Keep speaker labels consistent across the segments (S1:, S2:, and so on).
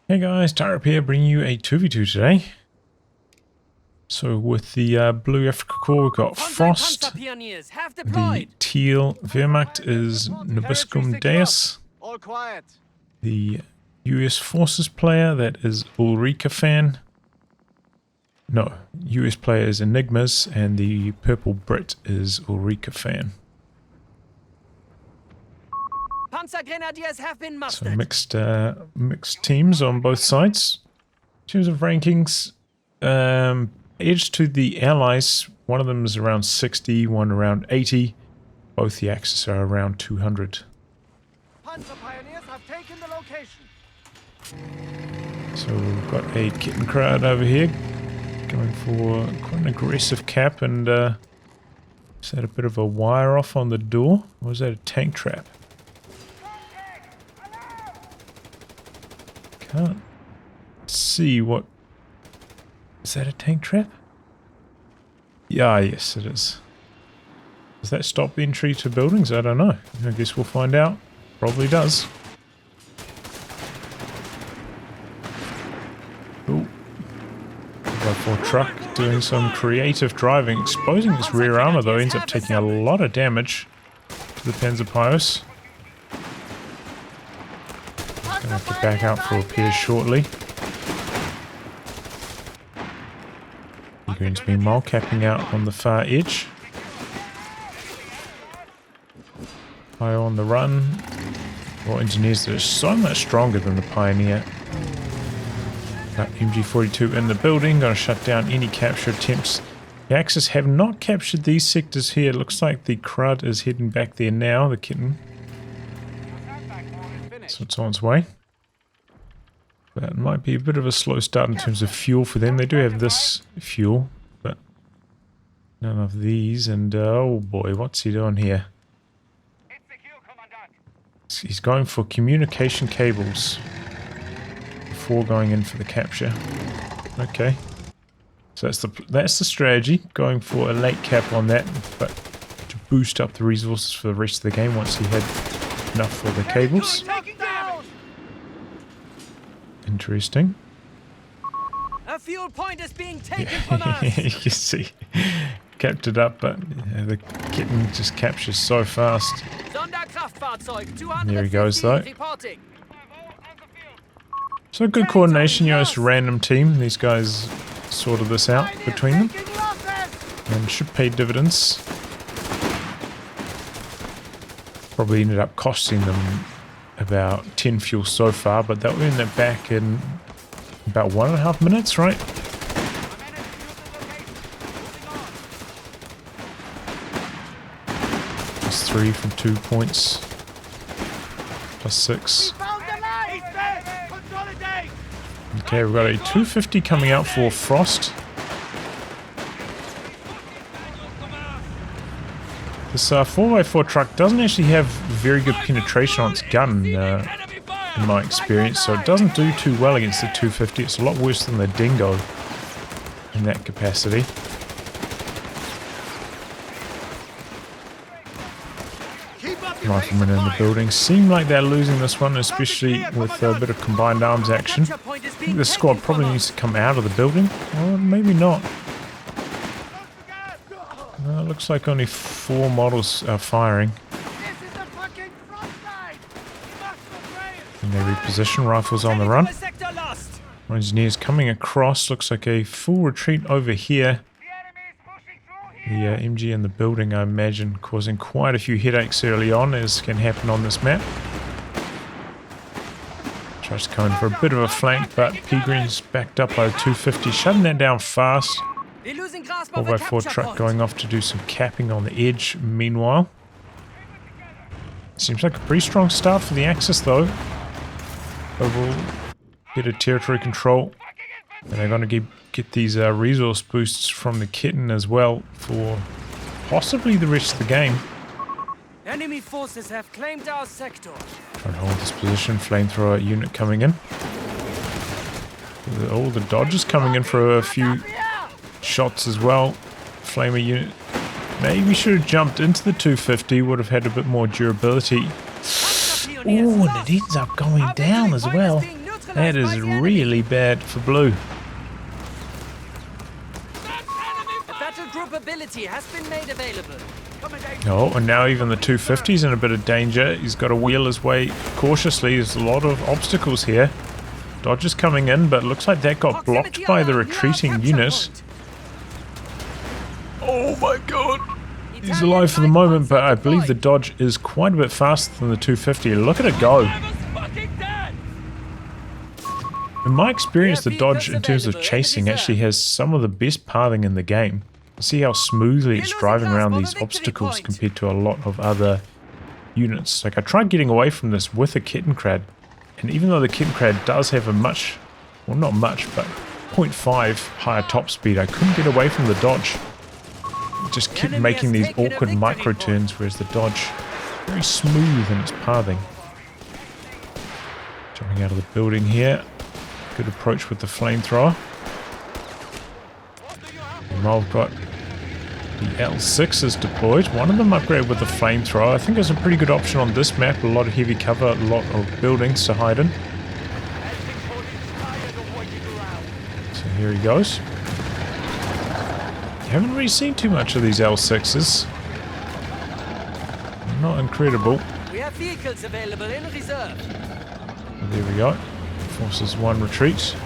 S1: Hey guys, Torrente here, bringing you a 2v2 today. So with the blue Afrika Corps, we've got Frost. The teal Wehrmacht is Nobiscum Deus. The US Forces player, that is Ulrika fan. No, US player is Enigmas, and the purple Brit is Ulrika fan. So mixed teams on both sides. In terms of rankings, edge to the allies, one of them is around 60, one around 80. Both the axes are around 200.
S2: Panzer pioneers have taken the location.
S1: So we've got a kitten crowd over here going for quite an aggressive cap, and is that a bit of a wire off on the door? Or was that a tank trap? Can't see what... Is that a tank trap? Yeah, yes it is. Does that stop the entry to buildings? I don't know. I guess we'll find out. Probably does. Ooh. 4x4 truck doing some creative driving. Exposing this rear armor though ends up taking a lot of damage to the Panzer Pios. Gonna have to back out for repairs shortly. Green's meanwhile capping out on the far edge. Pio on the run. Well, engineers that are so much stronger than the Pioneer. Got MG42 in the building, gonna shut down any capture attempts. The Axis have not captured these sectors here. Looks like the crud is heading back there now, the kitten. So it's on its way. That might be a bit of a slow start in terms of fuel for them. They do have this fuel, but none of these. And oh boy, what's he doing here? He's going for communication cables before going in for the capture. Okay, so that's the strategy. Going for a late cap on that, but to boost up the resources for the rest of the game once he had enough for the cables. Interesting.
S2: A fuel point is being taken from us.
S1: You can see, kept it up, but the kitten just captures so fast. There he goes though. So good coordination, you know, it's a random team. These guys sorted this out between them, and should pay dividends. Probably ended up costing them about 10 fuel so far, but they'll earn that back in about 1.5 minutes, right? Plus 3 from 2 points. Plus 6. Okay, we've got a 250 coming out for Frost. This 4x4 truck doesn't actually have very good penetration on its gun, in my experience, so it doesn't do too well against the 250. It's a lot worse than the Dingo in that capacity. Riflemen in the building seem like they're losing this one, especially with a bit of combined arms action. I think this squad probably needs to come out of the building, or maybe not. Looks like only 4 models are firing. And they reposition, rifles on the run. Engineers coming across, looks like a full retreat over here. The MG in the building, I imagine, causing quite a few headaches early on, as can happen on this map. Tries to come in for a bit of a flank, but P-Green's backed up by the 250, shutting that down fast. 4x4 truck going off to do some capping on the edge meanwhile. Seems like a pretty strong start for the Axis though. Overall, bit of territory control. And they're going to get these resource boosts from the kitten as well for possibly the rest of the game.
S2: Enemy forces have claimed our sector.
S1: Trying to hold this position, flamethrower unit coming in. All the Dodgers coming in for a few shots as well. Flamer unit maybe should have jumped into the 250, would have had a bit more durability. Oh, and it ends up going down as well. That is really bad for blue.
S2: A battle group ability has been made available.
S1: Oh, and now even the 250's in a bit of danger. He's got to wheel his way cautiously. There's a lot of obstacles here. Dodge is coming in, but it looks like that got blocked by the retreating unit. Oh my god! He's alive for the moment, but I believe the Dodge is quite a bit faster than the 250. Look at it go! In my experience, the Dodge, in terms of chasing, actually has some of the best pathing in the game. See how smoothly it's driving around these obstacles compared to a lot of other units. Like, I tried getting away from this with a Kettenkrad, and even though the Kettenkrad does have a much, well not much, but 0.5 higher top speed, I couldn't get away from the Dodge. It just kept making these awkward micro turns, whereas the Dodge is very smooth in its pathing. Jumping out of the building here. Good approach with the flamethrower. And while I've got the L6 is deployed. One of them upgraded with the flamethrower. I think it's a pretty good option on this map. A lot of heavy cover, a lot of buildings to hide in. So here he goes. Haven't really seen too much of these L6s. Not incredible.
S2: We have vehicles available in reserve.
S1: There we go. Forces one retreat.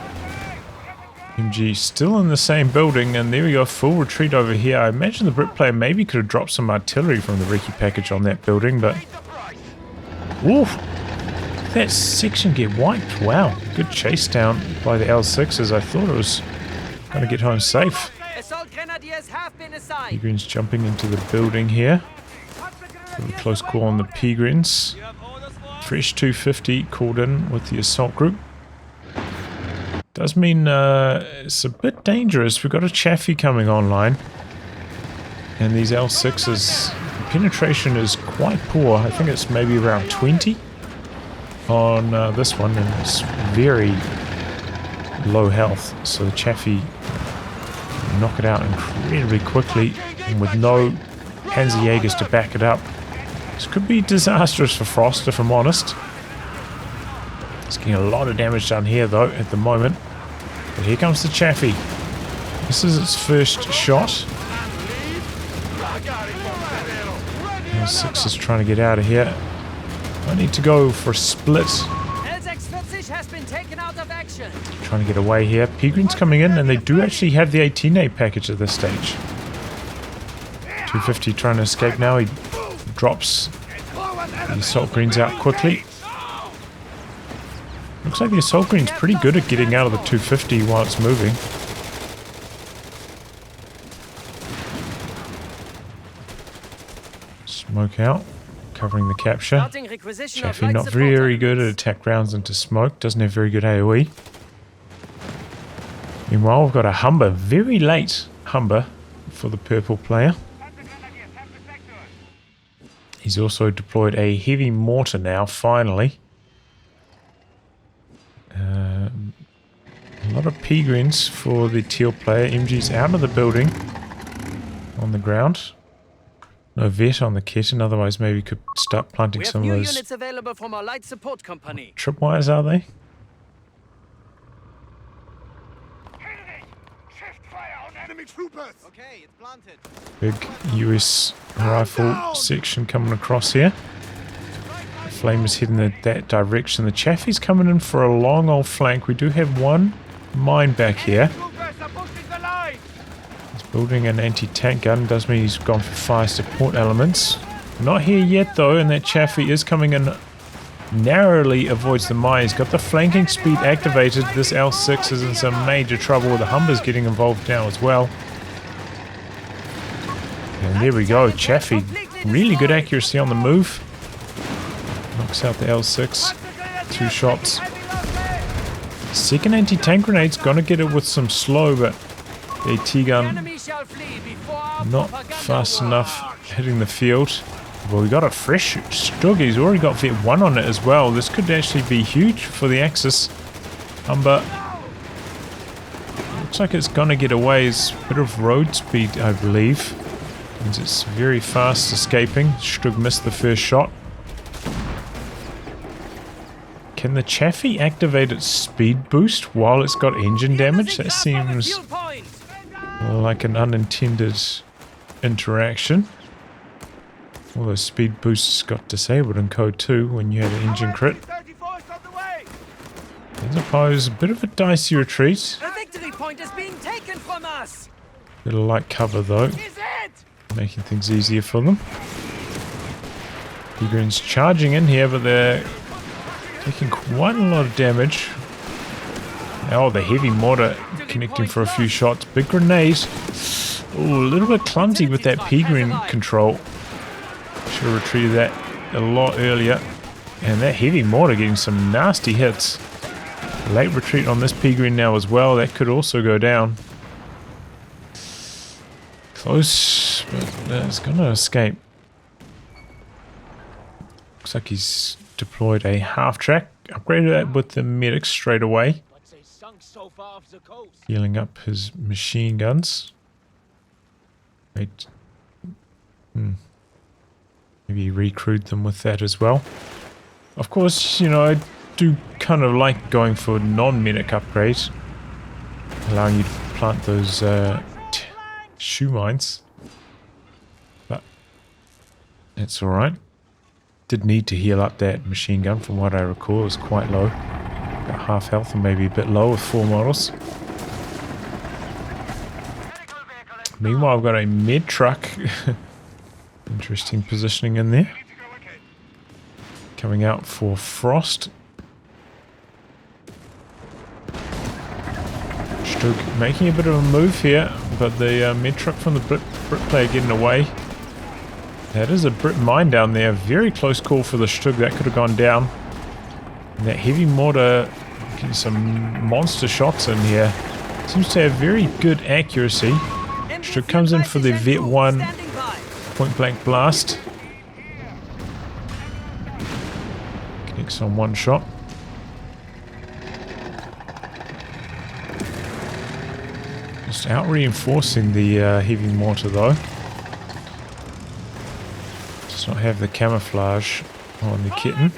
S1: MG still in the same building, and there we go, full retreat over here. I imagine the Brit player maybe could have dropped some artillery from the recce package on that building, but... Oof! That section get wiped. Wow, good chase down by the L6s. I thought it was going to get home safe.
S2: Assault grenadiers have been assigned.
S1: Peregrines jumping into the building here. Really close call on the Peregrines. Fresh 250 called in with the assault group. Does mean it's a bit dangerous. We've got a Chaffee coming online. And these L6s, penetration is quite poor. I think it's maybe around 20 on this one. And it's very low health. So the Chaffee knock it out incredibly quickly. And with no Panzerjägers to back it up. This could be disastrous for Frost, if I'm honest. It's getting a lot of damage done here, though, at the moment. But here comes the Chaffee. This is its first shot. L6 is trying to get out of here. I need to go for a split.
S2: Has been taken out of action.
S1: Trying to get away here. Peregrine's coming in, and they do actually have the 18A package at this stage. 250 trying to escape now. He drops the assault greens out quickly. Looks like the assault green's pretty good at getting out of the 250 while it's moving. Smoke out, covering the capture. Chaffee not very good at attack rounds into smoke, doesn't have very good AoE. Meanwhile, we've got a Humber, very late Humber for the purple player. He's also deployed a heavy mortar now, finally. A lot of Peregrines for the teal player. MG's out of the building. On the ground. No vet on the kitten, otherwise maybe could start planting some of those
S2: units available from our light support company.
S1: tripwires, are they?
S2: Okay, it's planted.
S1: Big US rifle section coming across here. The flame is heading in that direction. The Chaffee's coming in for a long old flank. We do have one mine back here. He's building an anti-tank gun. Does mean he's gone for fire support elements. Not here yet though, and that Chaffee is coming in. Narrowly avoids the mine. He's got the flanking speed activated. This L6 is in some major trouble. The Humber's getting involved now as well. And there we go. Chaffee, really good accuracy on the move. Knocks out the L6. 2 shots. Second anti-tank grenade's gonna get it with some slow, but the AT gun not fast enough hitting the field. Well, we got a fresh Stug. He's already got Vet 1 on it as well. This could actually be huge for the Axis. Humber. Looks like it's gonna get away. It's a bit of road speed, I believe. And it's very fast escaping. Stug missed the first shot. Can the Chaffee activate its speed boost while it's got engine damage? That seems like an unintended interaction. All those speed boosts got disabled in Code 2 when you had an engine crit. I suppose a bit of a dicey retreat.
S2: A victory point is being taken from us.
S1: Bit of light cover though, making things easier for them. Peagrin's charging in here, but they're taking quite a lot of damage. Oh, the heavy mortar connecting for a few shots. Big grenade. Oh, a little bit clumsy with that Peagrin control. Should have retreated that a lot earlier. And that heavy mortar getting some nasty hits. Late retreat on this Peagrin now as well. That could also go down. Close, but it's going to escape. Looks like he's deployed a half-track. Upgraded that with the medic straight away. Healing up his machine guns. Wait. Maybe recruit them with that as well. Of course, you know, I do kind of like going for non-medic upgrades. Allowing you to plant those shoe mines. But it's alright. Did need to heal up that machine gun from what I recall. It was quite low. About half health and maybe a bit low with 4 models. Meanwhile, I've got a med truck. Interesting positioning in there. Coming out for Frost. Stug making a bit of a move here, but the med truck from the Brit player getting away. That is a Brit mine down there. Very close call for the Stug. That could have gone down. And that heavy mortar getting some monster shots in here. Seems to have very good accuracy. Stug comes in for the Vet 1 point blank blast. Connects on one shot. Just out reinforcing the heavy mortar though. Does not have the camouflage on the kitten.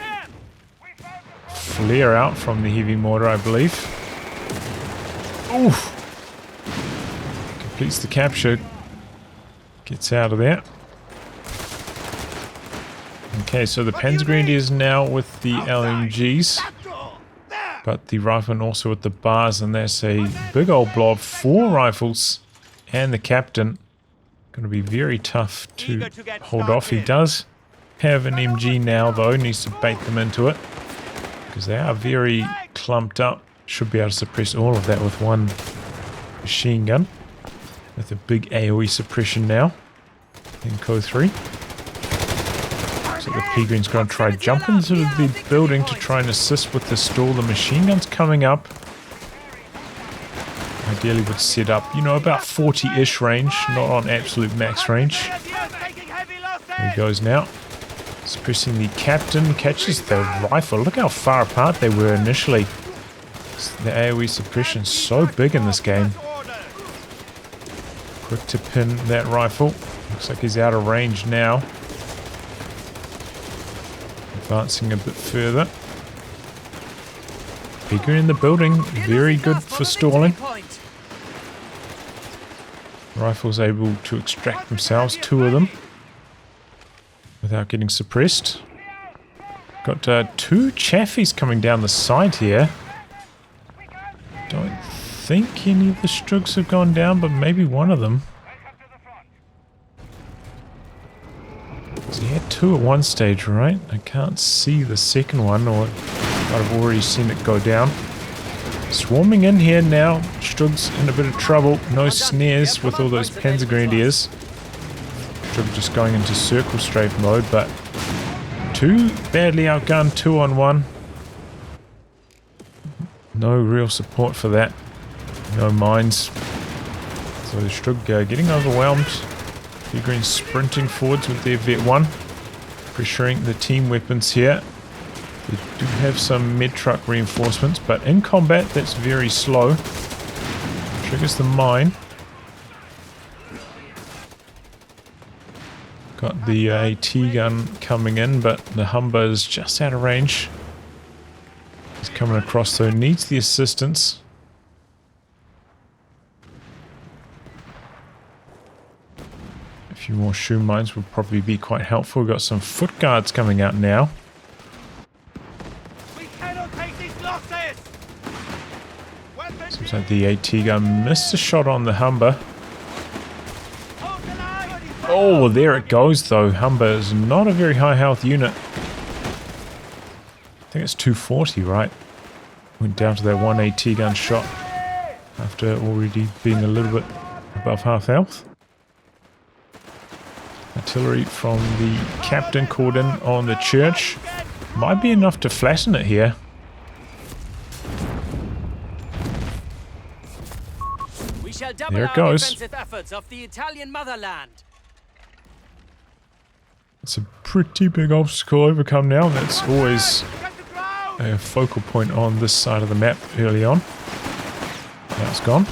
S1: Flare out from the heavy mortar, I believe. Oof! Completes the capture. Gets out of there. Okay, so the Panzergrenadier is now with the LMGs. But the rifleman also with the bars, and that's a big old blob. 4 rifles and the captain. Going to be very tough to hold off. He does have an MG now though, needs to bait them into it. Because they are very clumped up. Should be able to suppress all of that with one machine gun. With a big AoE suppression now in Code 3. So the Peagrin's going to try jump into the building to try and assist with the stall. The machine gun's coming up. Ideally would set up, you know, about 40-ish range, not on absolute max range. There he goes now. Suppressing the captain, catches the rifle. Look how far apart they were initially. The AoE suppression's so big in this game. Quick to pin that rifle. Looks like he's out of range now. Advancing a bit further. Bigger in the building, very good for stalling. Rifles able to extract themselves, 2 of them, without getting suppressed. Got 2 Chaffies coming down the side here. Don't think any of the Strugs have gone down, but maybe one of them. So he had 2 at one stage, right? I can't see the second one, or I've already seen it go down. Swarming in here now. Strug's in a bit of trouble. No snares with all those Panzergrenadiers. Strug just going into circle strafe mode, but 2 badly outgunned, 2 on 1. No real support for that. No mines. So Strug getting overwhelmed. Peagrin sprinting forwards with their Vet 1. Pressuring the team weapons here. They do have some med truck reinforcements, but in combat that's very slow. Triggers the mine. Got the AT gun coming in, but the Humber is just out of range. He's coming across, so needs the assistance. A few more shoe mines would probably be quite helpful. We've got some foot guards coming out now.
S2: We cannot take these losses.
S1: Seems like the AT gun missed a shot on the Humber. Oh, there it goes though. Humber is not a very high health unit. I think it's 240, right? Went down to that one AT gun shot after already being a little bit above half health. Artillery from the captain called in on the church. Might be enough to flatten it here.
S2: We shall double
S1: There it
S2: our
S1: goes.
S2: defensive efforts of the Italian motherland.
S1: It's a pretty big obstacle overcome now. That's always a focal point on this side of the map early on. Now it's gone.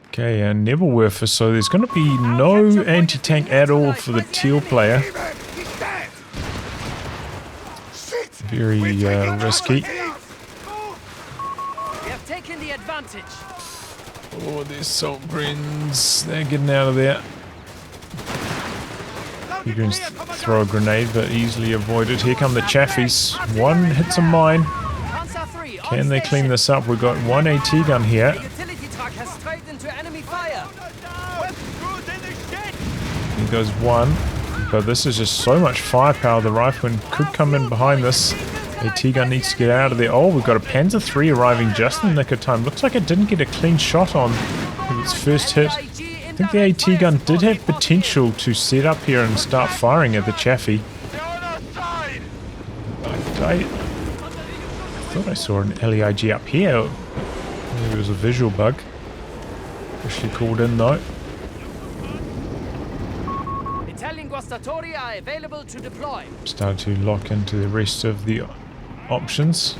S1: Okay, and Nebelwerfer, so there's going to be no anti-tank at all for the teal player. Very risky.
S2: We have taken the advantage.
S1: Oh, there's salt greens. They're getting out of there. You can throw a grenade, but easily avoided. Here come the Chaffies. One hits a mine. Can they clean this up? We've got one AT gun here.
S2: The utility truck has strayed into enemy fire.
S1: Here goes one. But this is just so much firepower. The rifleman could come in behind this. AT gun needs to get out of there. Oh, we've got a Panzer III arriving just in the nick of time. Looks like it didn't get a clean shot on its first hit. I think the AT gun did have potential to set up here and start firing at the Chaffee. I thought I saw an LEIG up here. Maybe it was a visual bug. Officially called in though.
S2: Italian guastatori are available to deploy.
S1: Started to lock into the rest of the options.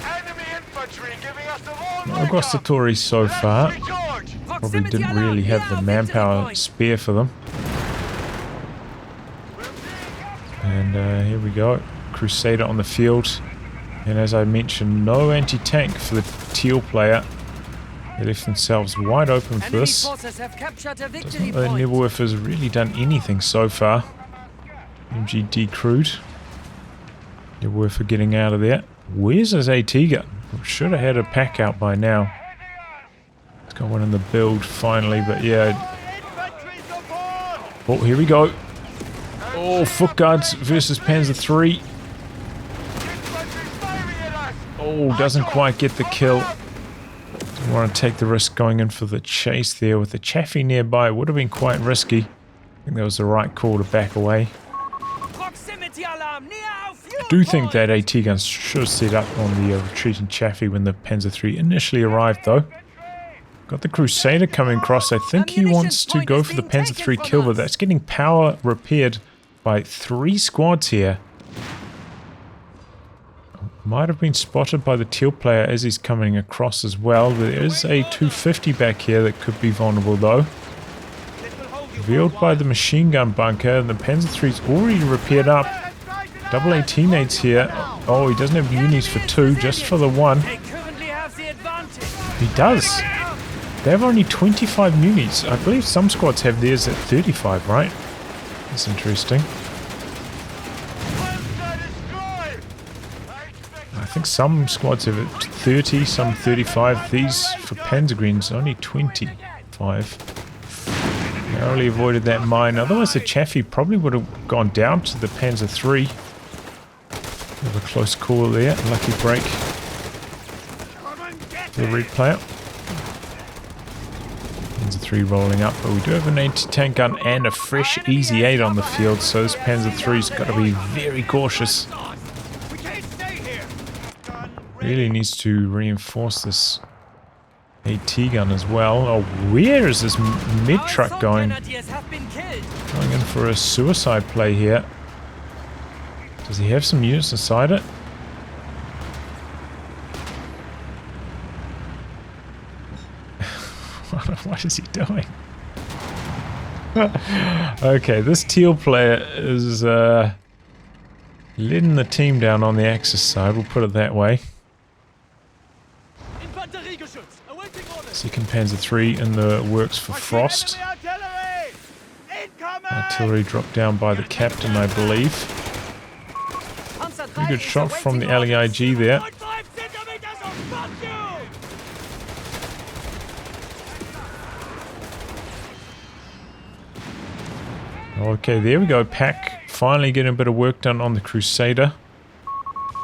S3: Enemy infantry giving us the wrong
S1: No guastatori so far. Probably didn't really have the manpower spare for them. And here we go. Crusader on the field. And as I mentioned, no anti-tank for the teal player. They left themselves wide open for this.
S2: Forces have captured a
S1: Doesn't
S2: victory
S1: look like
S2: point.
S1: Nebelwerfer's really done anything so far. MGD crewed. Nebelwerfer getting out of there. Where's his AT gun? Should have had a pack out by now. It's got one in the build finally, but yeah. Oh, here we go. Oh, foot guards versus Panzer III. Oh, doesn't quite get the kill. Didn't want to take the risk going in for the chase there with the Chaffee nearby. It would have been quite risky. I think that was the right call to back away.
S2: Proximity alarm near our fuel
S1: I do think
S2: point.
S1: that AT gun should have set up on the retreating Chaffee when the Panzer III initially arrived though. Got the Crusader coming across. I think he wants to go for the Panzer III kill, but that's getting power repaired by 3 squads here. Might have been spotted by the teal player as he's coming across as well. There is a 250 back here that could be vulnerable though. Revealed by the machine gun bunker, and the Panzer III's already repaired up. Double 18-8s here. Oh, he doesn't have unis for 2, just for the 1.
S2: They currently have the advantage.
S1: He does. They have only 25 unis. I believe some squads have theirs at 35, right? That's interesting. I think some squads have it 30, some 35. These, for Panzergreens, only 25. Narrowly avoided that mine. Otherwise, the Chaffee probably would have gone down to the Panzer III. Have a close call there. Lucky break. The red player. Panzer III rolling up, but we do have an anti-tank gun and a fresh Easy 8 on the field, so this Panzer III's got to be very cautious. Really needs to reinforce this AT gun as well. Oh, where is this mid truck going? Going in for a suicide play here. Does he have some units inside it? What is he doing? Okay, this teal player is letting the team down on the Axis side, we'll put it that way. Second Panzer III in the works for Frost. Artillery dropped down by the captain, I believe. Pretty good shot from the LEIG there. Okay, there we go. Pack finally getting a bit of work done on the Crusader.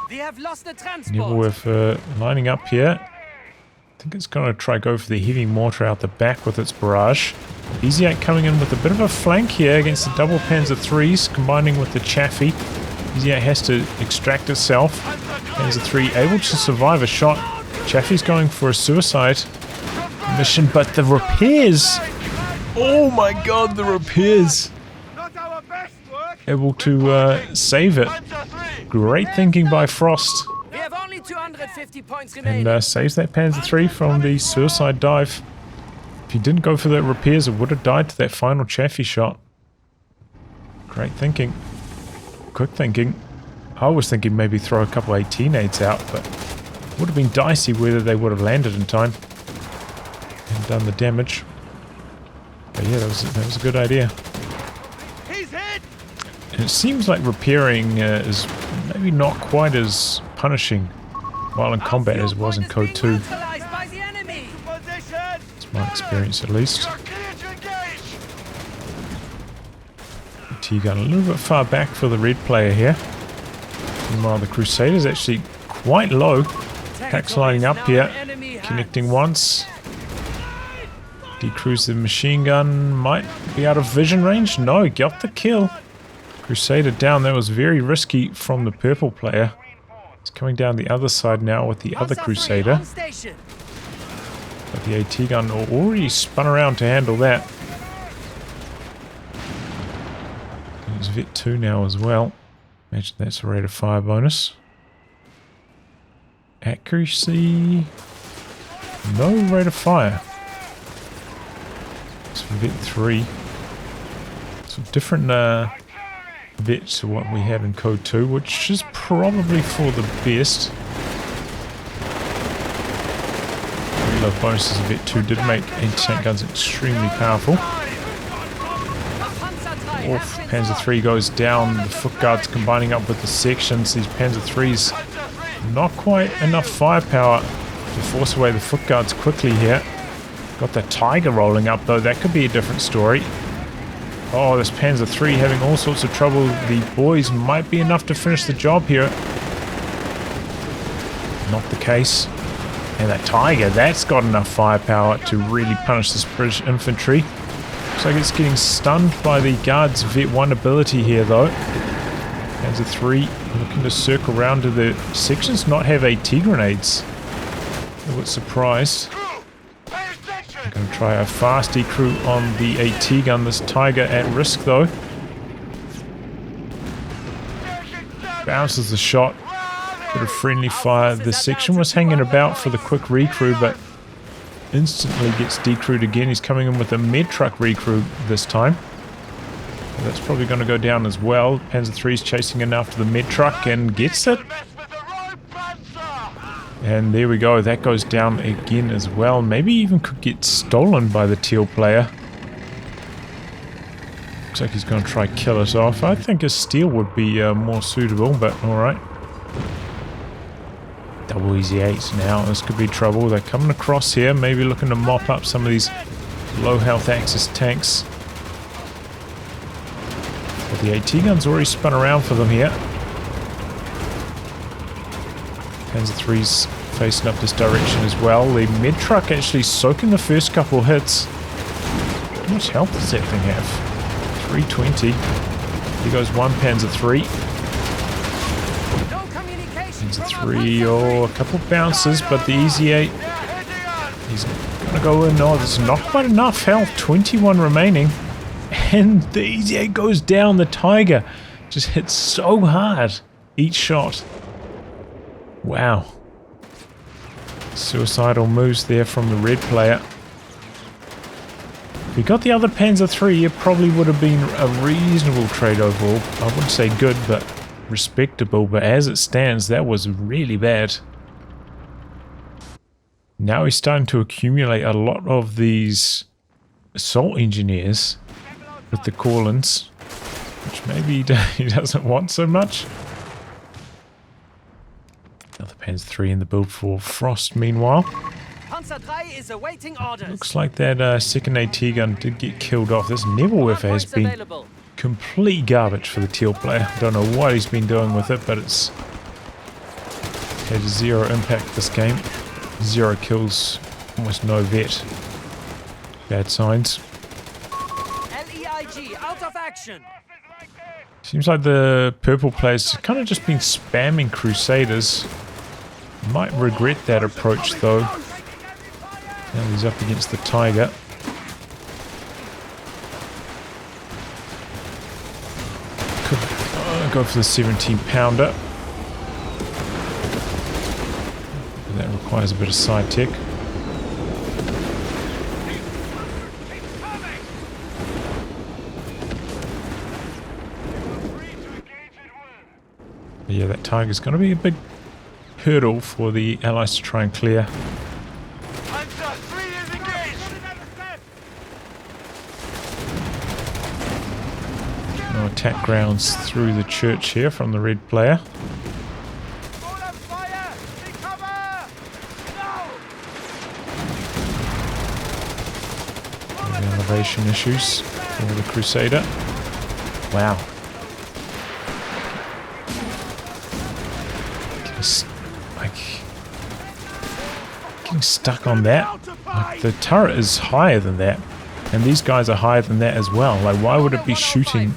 S1: We're lining up here. I think it's going to go for the heavy mortar out the back with its barrage. Easy 8 coming in with a bit of a flank here against the double Panzer IIIs, combining with the Chaffee. Easy 8 has to extract itself. Panzer III able to survive a shot. Chaffee's going for a suicide mission, but the repairs! Oh my god, the repairs! Able to save it. Great thinking by Frost.
S2: We have only 250 points remaining.
S1: And saves that Panzer III from the suicide dive. If he didn't go for the repairs, it would have died to that final Chaffee shot. Great thinking. Quick thinking. I was thinking maybe throw a couple 18-8s out, but it would have been dicey whether they would have landed in time and done the damage. But yeah, that was a good idea. And it seems like repairing is maybe not quite as punishing while in combat as it was in Code 2. That's my experience at least. The T-gun a little bit far back for the red player here. Meanwhile the Crusader's actually quite low. Pack's lining up here, connecting once. Decrews the machine gun, might be out of vision range. No, got the kill. Crusader down, that was very risky from the purple player. He's coming down the other side now with the other Crusader. But the AT gun already spun around to handle that. There's Vet 2 now as well. Imagine that's a rate of fire bonus. Accuracy. No rate of fire. It's for Vet 3. So different Vet to what we had in Code 2, which is probably for the best. Reload bonuses of Vet 2 did make anti-tank guns extremely powerful. Oof, Panzer III goes down, the foot guards combining up with the sections. These Panzer IIIs not quite enough firepower to force away the foot guards quickly here. Got the Tiger rolling up though, that could be a different story. Oh, this Panzer III having all sorts of trouble. The boys might be enough to finish the job here. Not the case. And that Tiger, that's got enough firepower to really punish this British infantry. Looks like it's getting stunned by the guards' Vet 1 ability here though. Panzer III looking to circle around to the sections, not have AT grenades. A bit surprised. I'm going to try a fast decrew on the AT gun. This Tiger at risk though. Bounces the shot. Bit of friendly fire. The section was hanging about for the quick recrew, but instantly gets decrewed again. He's coming in with a med truck recrew this time. So that's probably going to go down as well. Panzer III's chasing in after the med truck and gets it. And there we go, that goes down again as well. Maybe even could get stolen by the teal player. Looks like he's going to try kill it off. I think a steal would be more suitable, but alright. Double easy 8s now, this could be trouble. They're coming across here, maybe looking to mop up some of these low health Axis tanks. But the AT gun's already spun around for them here. Panzer III's facing up this direction as well. The med truck actually soaking the first couple hits. How much health does that thing have? 320. Here goes one Panzer III. Panzer III, oh, a couple bounces, but the Easy 8, he's gonna go in. Oh, there's not quite enough health. 21 remaining. And the Easy 8 goes down. The Tiger just hits so hard each shot. Wow. Suicidal moves there from the red player. If he got the other Panzer III, it probably would have been a reasonable trade overall. I wouldn't say good, but respectable, but as it stands, that was really bad. Now he's starting to accumulate a lot of these assault engineers with the call-ins, which maybe he doesn't want so much. Another Panzer 3 in the build for Frost meanwhile.
S2: Panzer 3 is awaiting orders.
S1: Looks like that second AT gun did get killed off. This Nebelwerfer has been complete garbage for the teal player. Don't know what he's been doing with it, but it's had zero impact this game. 0 kills, almost no vet. Bad signs.
S2: LEIG out of action.
S1: Seems like the purple players kind of just been spamming Crusaders. Might regret that approach though. Now he's up against the Tiger. Could go for the 17 pounder. That requires a bit of side tech. But yeah, that Tiger's going to be a big hurdle for the Allies to try and clear.
S3: Panzer 3 is engaged.
S1: No attack grounds through the church here from the red player. Elevation issues for the Crusader. Wow. Getting stuck on that. Like, the turret is higher than that, and these guys are higher than that as well. Like, why would it be shooting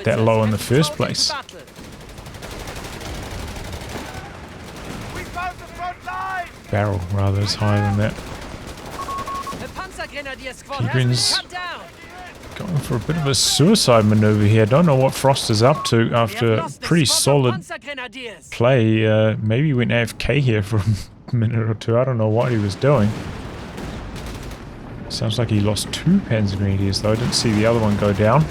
S1: that low in the first place? Barrel rather is higher than that. Peregrine's going for a bit of a suicide maneuver here. Don't know what Frost is up to after pretty solid play. Maybe he went AFK here for a minute or two. I don't know what he was doing. Sounds like he lost 2 Panzer Grenadiers though. I didn't see the other one go down.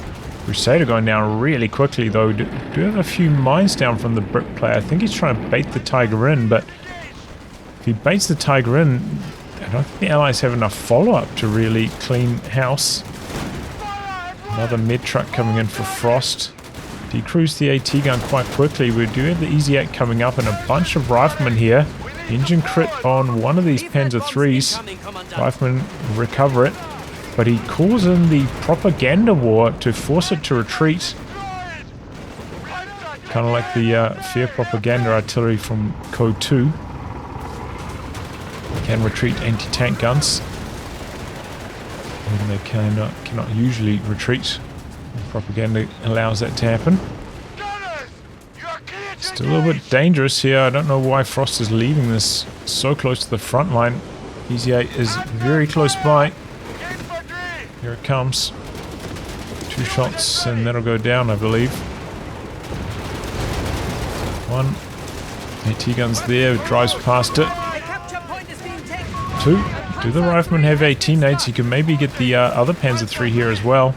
S1: Crusader going down really quickly though. Do have a few mines down from the Brit player. I think he's trying to bait the Tiger in, but if he baits the Tiger in, I don't think the Allies have enough follow-up to really clean house. Another med truck coming in for Frost. Decrews the AT gun quite quickly. We do have the Easy 8 coming up and a bunch of riflemen here. Engine crit on one of these Panzer 3s. Riflemen recover it, but he calls in the propaganda war to force it to retreat. Kind of like the fear propaganda artillery from COH3. Can retreat anti-tank guns, and they cannot usually retreat. Propaganda allows that to happen. Still a little bit dangerous here. I don't know why Frost is leaving this so close to the front line. Easy 8 is very close by. Here it comes. 2 shots and that'll go down, I believe. 1. AT guns there, drives past it. 2. Do the riflemen have 18-8s? You can maybe get the other Panzer 3 here as well.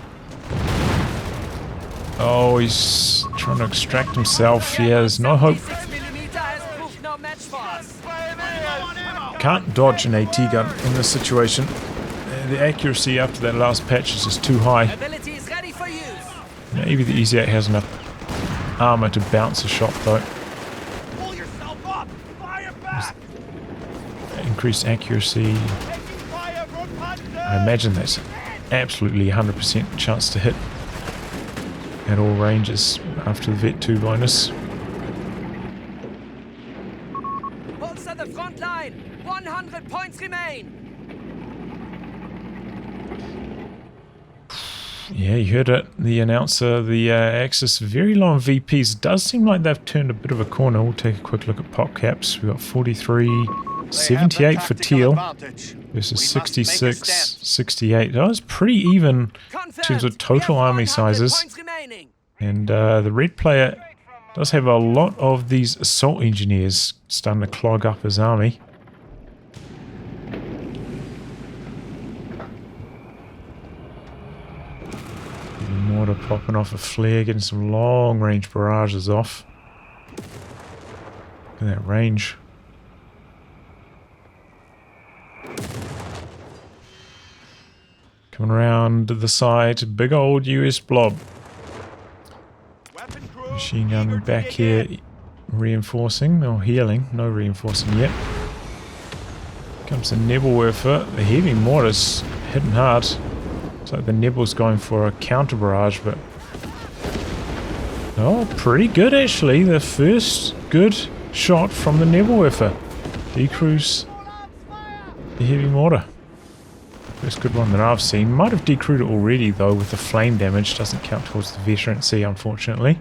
S1: Oh, he's trying to extract himself. Yeah, there's no hope. Can't dodge an AT gun in this situation. The accuracy after that last patch is just too high. Maybe the Easy 8 has enough armor to bounce a shot though. Increased accuracy. I imagine that's absolutely 100% chance to hit at all ranges after the Vet 2 bonus.
S2: Holster the front line. 100 points remain.
S1: Yeah, you heard it. The announcer, the Axis, very low on VPs. Does seem like they've turned a bit of a corner. We'll take a quick look at pop caps. We've got 43, 78 for Teal versus 66, 68. That was pretty even in terms of total army sizes. And the red player does have a lot of these assault engineers starting to clog up his army. Mortar popping off a flare, getting some long range barrages off. Look at that range. Coming around to the side, big old US blob. Machine gun back here, reinforcing, or healing, no reinforcing yet. Comes the Nebelwerfer, the heavy mortar's hitting hard. It's like the Nebel's going for a counter barrage, but... Oh, pretty good actually, the first good shot from the Nebelwerfer. Decrews the heavy mortar. First good one that I've seen. Might have decrewed it already though with the flame damage. Doesn't count towards the veteran C, unfortunately.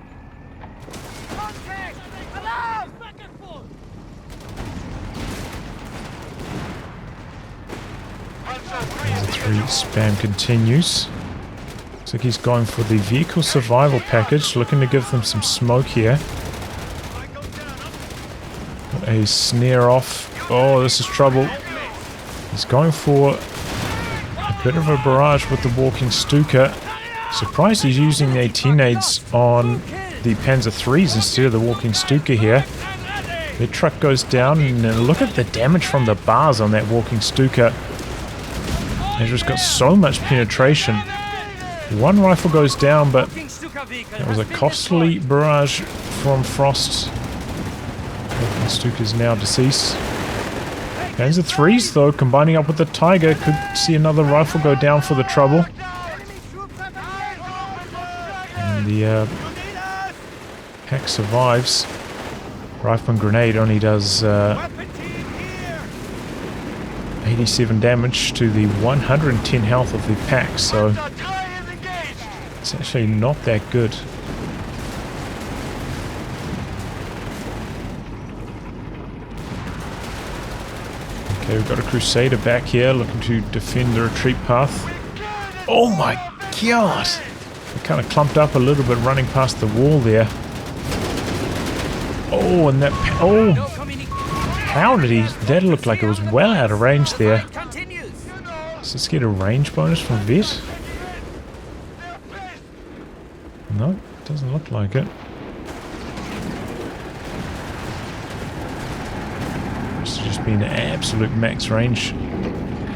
S1: Panzer III spam continues. Looks like he's going for the vehicle survival package, looking to give them some smoke here. Got a snare off. Oh, this is trouble. He's going for a bit of a barrage with the walking Stuka. Surprised he's using the 18-aids on the Panzer IIIs instead of the walking Stuka here. Their truck goes down, and look at the damage from the bars on that walking Stuka. They've just got so much penetration. One rifle goes down, but that was a costly barrage from Frost. Walking Stuka is now deceased. Panzer IIIs, though, combining up with the Tiger, could see another rifle go down for the trouble. And the pack survives. Rifle and grenade only does 87 damage to the 110 health of the pack, so it's actually not that good. Okay, we've got a Crusader back here looking to defend the retreat path. Oh my god! They kind of clumped up a little bit running past the wall there. Oh, and that... Oh! How did he... That looked like it was well out of range there. Does this get a range bonus from Vet? No, doesn't look like it. This has just been an absolute max range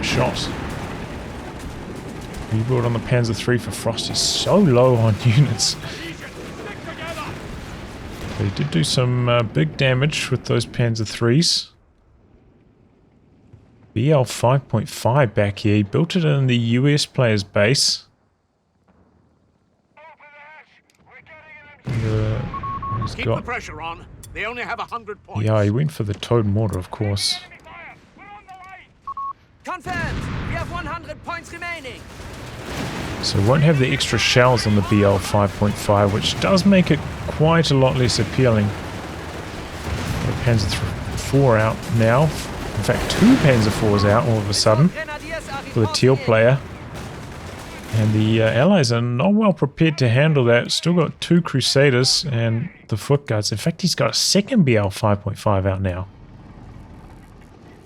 S1: shot. Rebuild on the Panzer III for Frost is so low on units. They did do some big damage with those Panzer IIIs. BL 5.5 back here. He built it in the US player's base. He's
S4: Keep
S1: got...
S4: the pressure on. They only have 100 points.
S1: Yeah, he went for the towed mortar, of course.
S2: Confirmed. We have 100 points remaining.
S1: So won't have the extra shells on the BL 5.5, which does make it quite a lot less appealing. The Panzer IV out now. In fact, two Panzer IVs out all of a sudden for the teal player. And the Allies are not well prepared to handle that. Still got two Crusaders and the foot guards. In fact, he's got a second BL 5.5 out now.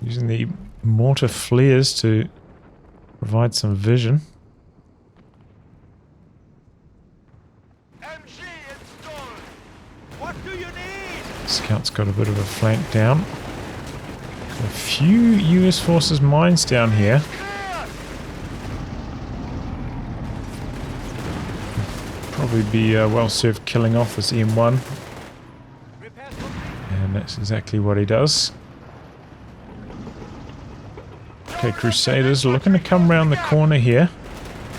S1: Using the mortar flares to provide some vision. Scout's got a bit of a flank down. Got a few US forces mines down here. Probably be well served killing off this M1. And that's exactly what he does. Okay, Crusaders looking to come around the corner here.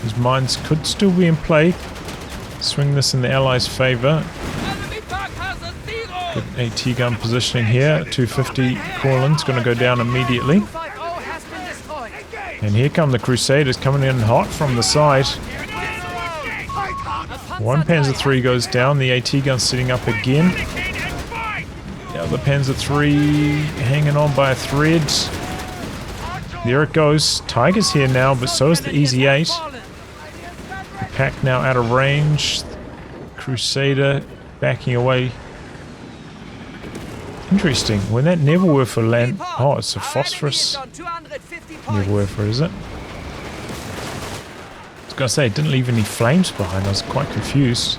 S1: His mines could still be in play. Swing this in the Allies' favour. Good AT gun positioning here. 250 Corlin's going to go down immediately. And here come the Crusaders coming in hot from the side. One Panzer III goes down. The AT gun's sitting up again. The other Panzer III hanging on by a thread. There it goes. Tiger's here now, but so is the Easy 8. The pack now out of range. Crusader backing away. Interesting. When that Nebelwerfer land... Oh, it's a phosphorus Nebelwerfer, is it? I was going to say, it didn't leave any flames behind. I was quite confused.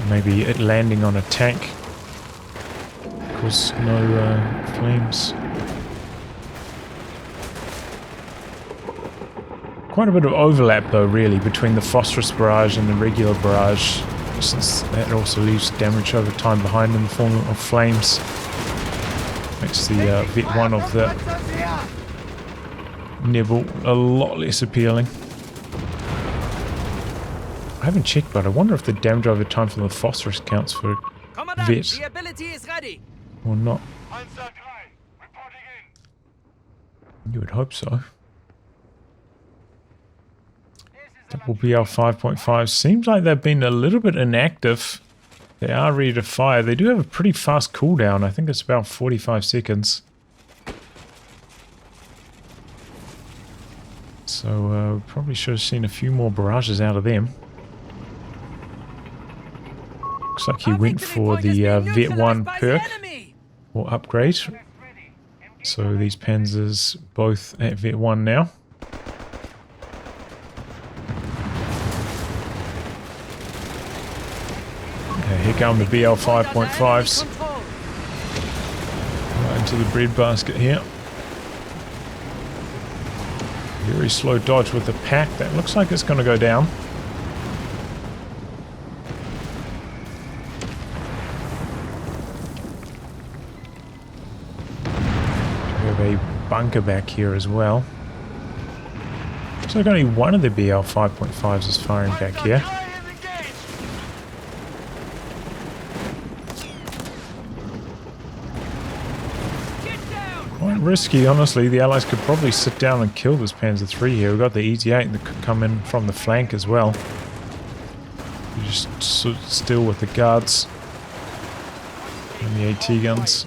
S1: Maybe it landing on a tank. Cause no flames. Quite a bit of overlap though, really, between the phosphorus barrage and the regular barrage, since that also leaves damage over time behind in the form of flames. Makes the Vet 1 of the Nebel a lot less appealing. I haven't checked, but I wonder if the damage over time from the phosphorus counts for Vet or not. You would hope so. Double BL 5.5 seems like they've been a little bit inactive. They are ready to fire. They do have a pretty fast cooldown. I think it's about 45 seconds. So we probably should have seen a few more barrages out of them. Looks like he went for the Vet 1 perk or upgrade. So these Panzers both at Vet 1 now. Here come the BL 5.5s. Right into the breadbasket here. Very slow dodge with the pack. That looks like it's going to go down. We have a bunker back here as well. Looks like only one of the BL 5.5s is firing back here. Quite risky, honestly. The Allies could probably sit down and kill this Panzer III here. We've got the Easy 8 that could come in from the flank as well. You just stood still with the guards and the AT guns.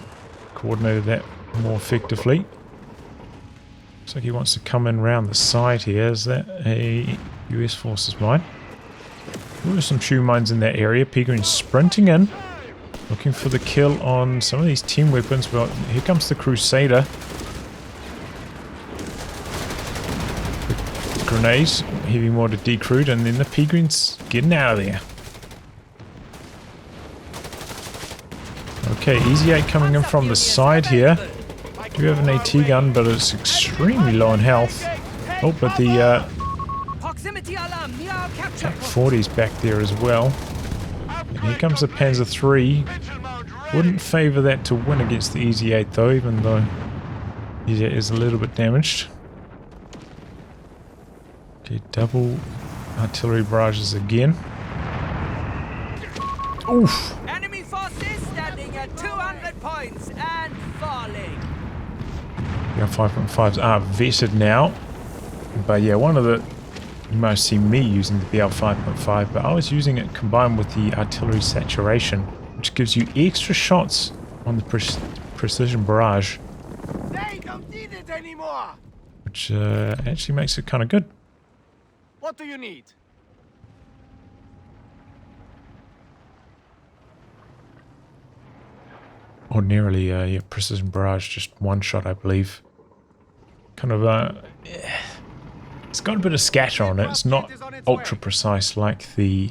S1: Coordinated that more effectively. Looks like he wants to come in around the side here. Is that a US Forces mine? There were some shoe mines in that area. Pegreen's sprinting in. Looking for the kill on some of these team weapons, but here comes the Crusader. The grenades, heavy mortar decrewed, and then the Pegreen's getting out of there. Okay, Easy 8 coming in from the side here. Do have an AT gun, but it's extremely low in health. Oh, but the Pack 40's back there as well. And here comes the Panzer III. Wouldn't favour that to win against the Easy 8 though, even though Easy 8 is a little bit damaged. Okay, double artillery barrages again. Oof!
S2: Enemy forces standing at 200 points and falling.
S1: The 5.5s are vetted now. But yeah, one of the... You might see me using the BL 5.5, but I was using it combined with the artillery saturation, which gives you extra shots on the precision barrage.
S3: They don't need it anymore.
S1: Which actually makes it kind of good.
S3: What do you need?
S1: Ordinarily, yeah, precision barrage, just one shot, I believe. Kind of, it's got a bit of scatter on it. It's not ultra precise like the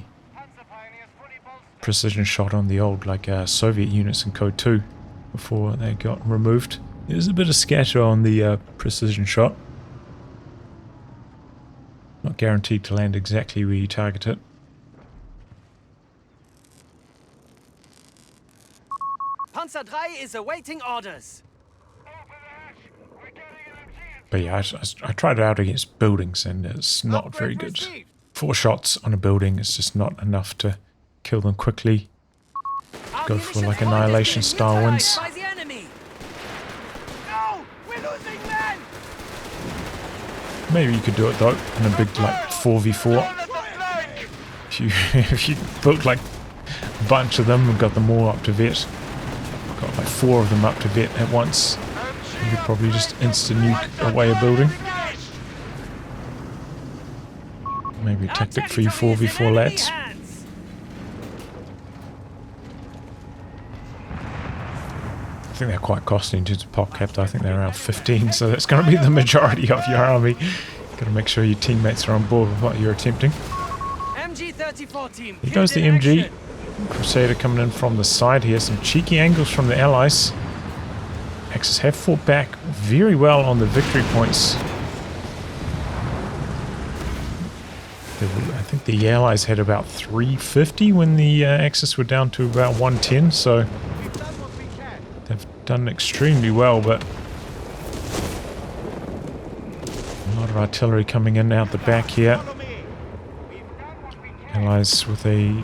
S1: precision shot on the old, like Soviet units in Code 2 before they got removed. There's a bit of scatter on the precision shot. Not guaranteed to land exactly where you target it.
S2: Panzer III is awaiting orders.
S1: But yeah, I tried it out against buildings and it's not very good. 4 shots on a building is just not enough to kill them quickly. Go for like annihilation style wins. Maybe you could do it though in a big like 4v4. If you built like a bunch of them and got them all up to vet, got like 4 of them up to vet at once, you could probably just insta-nuke away a building. Maybe a tactic for you 4v4 lads. I think they're quite costly in terms of pop cap. I think they're around 15, so that's going to be the majority of your army. Got to make sure your teammates are on board with what you're attempting.
S2: MG 34 team.
S1: Here goes the MG. Crusader coming in from the side here. Some cheeky angles from the Allies. Axis have fought back very well on the victory points. I think the Allies had about 350 when the Axis were down to about 110, so they've done extremely well, but a lot of artillery coming in out the back here. Allies with a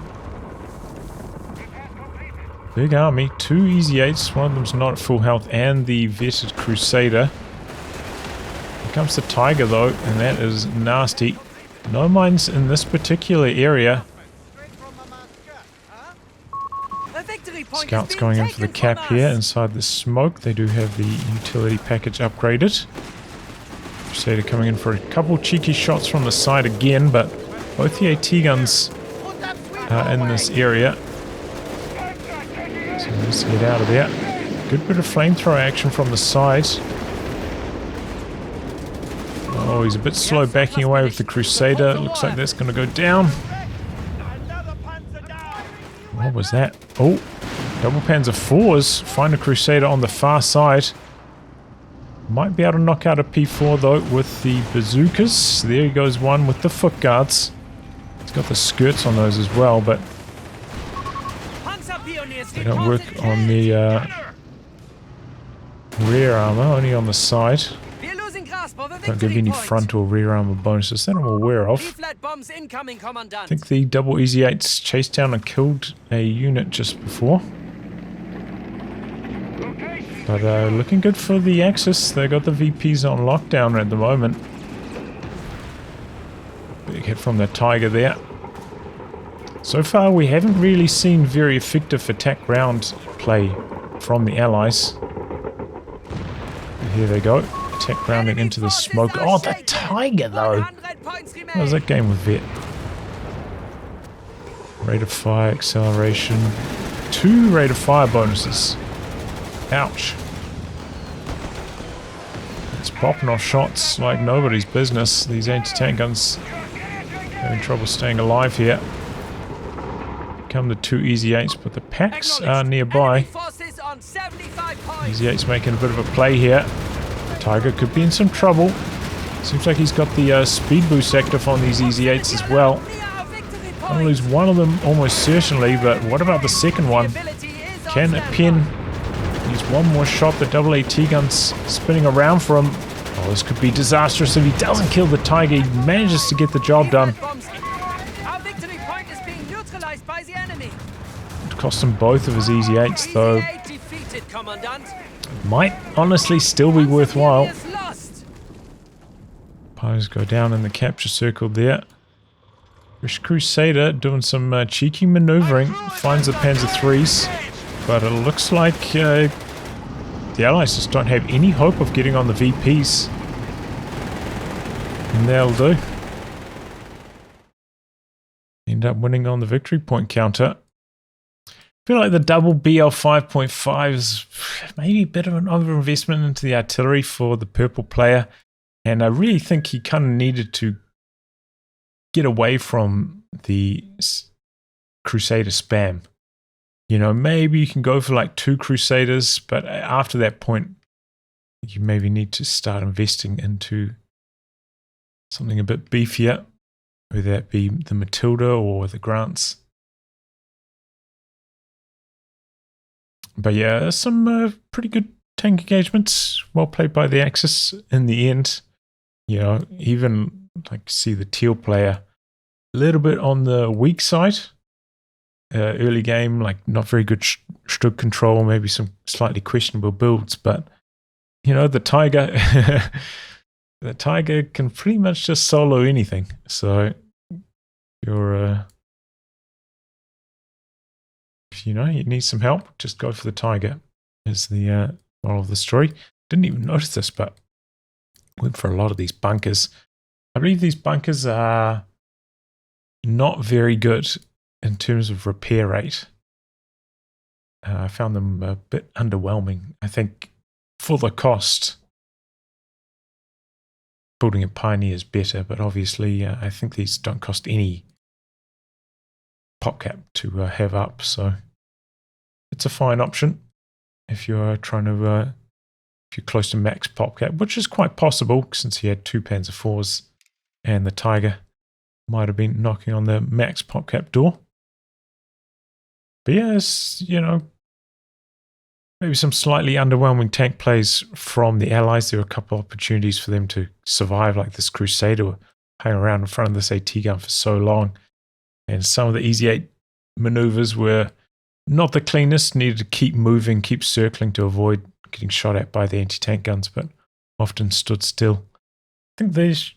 S1: big army, 2 Easy 8s, one of them's not at full health, and the vetted Crusader. Here comes the Tiger though, and that is nasty. No mines in this particular area. Scouts going in for the cap here inside the smoke. They do have the utility package upgraded. Crusader coming in for a couple cheeky shots from the side again, but both the AT guns are in this area. So let's get out of there. Good bit of flamethrower action from the side. Oh, he's a bit slow backing away with the Crusader. Looks like that's going to go down. What was that? Oh, double Panzer IVs find a Crusader on the far side. Might be able to knock out a P4 though with the bazookas. There goes one with the foot guards. It's got the skirts on those as well, but they don't work on the rear armor, only on the side. Don't give any front or rear armor bonuses that I'm aware of. I think the double Easy 8s chased down and killed a unit just before. But looking good for the Axis. They got the VPs on lockdown at the moment. Big hit from the Tiger there. So far we haven't really seen very effective attack ground play from the Allies. But here they go. Attack grounding into the smoke. Oh, the Tiger though! How was that game with Vet? Rate of fire, acceleration. 2 rate of fire bonuses. Ouch. It's popping off shots like nobody's business. These anti-tank guns having trouble staying alive here. Come the 2 Easy 8s, but the packs are nearby. Easy 8s making a bit of a play here. Tiger could be in some trouble. Seems like he's got the speed boost active on these Easy 8s as well. I'll lose one of them almost certainly, but what about the second one? Can a pin use one more shot? The double AT gun's spinning around for him. Oh, this could be disastrous if he doesn't kill the Tiger. He manages to get the job done. It cost him both of his Easy 8s though. Might honestly still be worthwhile. Pies go down in the capture circle there. British Crusader doing some cheeky maneuvering. Finds the Panzer IIIs. But it looks like the Allies just don't have any hope of getting on the VPs. And that'll do. End up winning on the victory point counter. I feel like the double BL 5.5 is maybe a bit of an overinvestment into the artillery for the purple player. And I really think he kind of needed to get away from the Crusader spam. You know, maybe you can go for like 2 Crusaders, but after that point, you maybe need to start investing into something a bit beefier, whether that be the Matilda or the Grants. But yeah, some pretty good tank engagements. Well played by the Axis in the end. You know, even like see the teal player a little bit on the weak side. Early game, like not very good Stug control, maybe some slightly questionable builds. But, you know, the Tiger, the Tiger can pretty much just solo anything. So, you're... if you know you need some help, just go for the Tiger is the moral of the story. Didn't even notice this, but went for a lot of these bunkers. I believe these bunkers are not very good in terms of repair rate. I found them a bit underwhelming. I think for the cost, building a Pioneer is better, but obviously I think these don't cost any pop cap to have up, so it's a fine option if you're trying to if you're close to max pop cap, which is quite possible since he had 2 Panzer IVs and the Tiger might have been knocking on the max pop cap door. But yeah, it's, you know, maybe some slightly underwhelming tank plays from the Allies. There were a couple of opportunities for them to survive, like this Crusader hanging around in front of this AT gun for so long. And some of the Easy 8 maneuvers were not the cleanest, needed to keep moving, keep circling to avoid getting shot at by the anti-tank guns, but often stood still. I think these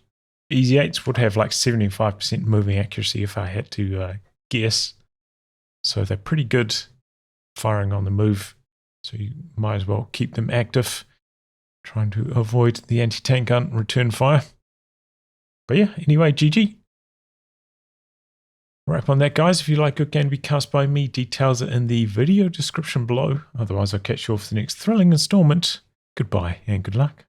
S1: Easy 8s would have like 75% moving accuracy if I had to guess. So they're pretty good firing on the move. So you might as well keep them active, trying to avoid the anti-tank gun return fire. But yeah, anyway, GG. Wrap on that, guys. If you like good game to be cast by me, details are in the video description below. Otherwise, I'll catch you off the next thrilling installment. Goodbye and good luck.